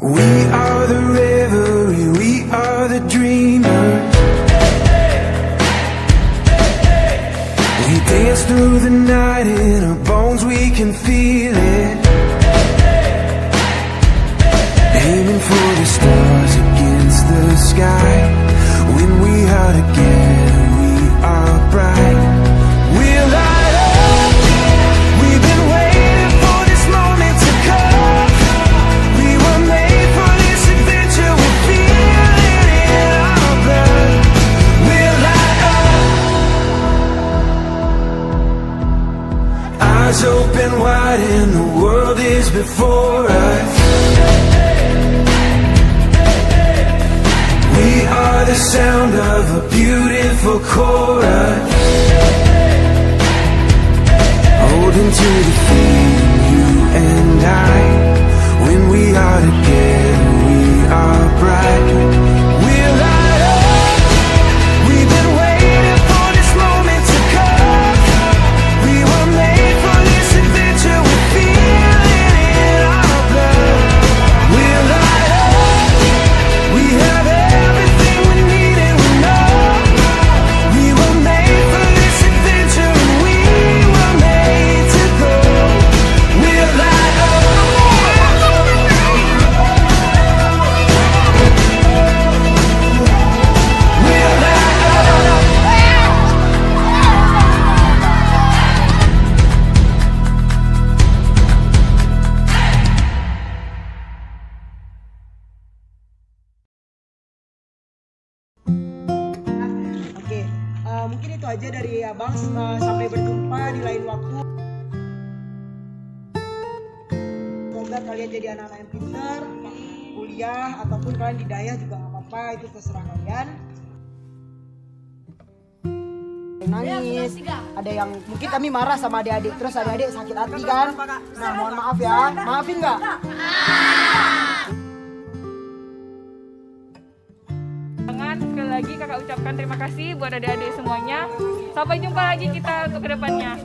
We are the revelry, we are the dreamers. We dance through the night, in our bones we can feel it. Aiming for the stars against the sky. When we are together, we are bright. We're light up. We've been waiting for this moment to come. We were made for this adventure. We feel it in our blood. We're light up. Eyes open wide and the world is before us. We are the sound of a beautiful chorus. Holding to the feeling, you and I. When we are together, we are bright. We're light up. We've been waiting for this moment to come. We were made for this adventure. We feel it in our blood. We're light up. We have everything we need and we know. We were made for this adventure and we were made to go. We're light up. We're light up. Oke, mungkin itu aja dari abang. Sampai berjumpa di lain waktu. Semoga kalian jadi anak-anak yang pintar, kuliah ataupun kalian di daya juga nggak apa-apa, itu terserah kalian. Nangis, ada yang mungkin kami marah sama adik-adik, terus adik-adik sakit hati kan. Nah, mohon maaf ya, maafin nggak? Sekali lagi kakak ucapkan terima kasih buat adik-adik semuanya. Sampai jumpa lagi kita untuk kedepannya.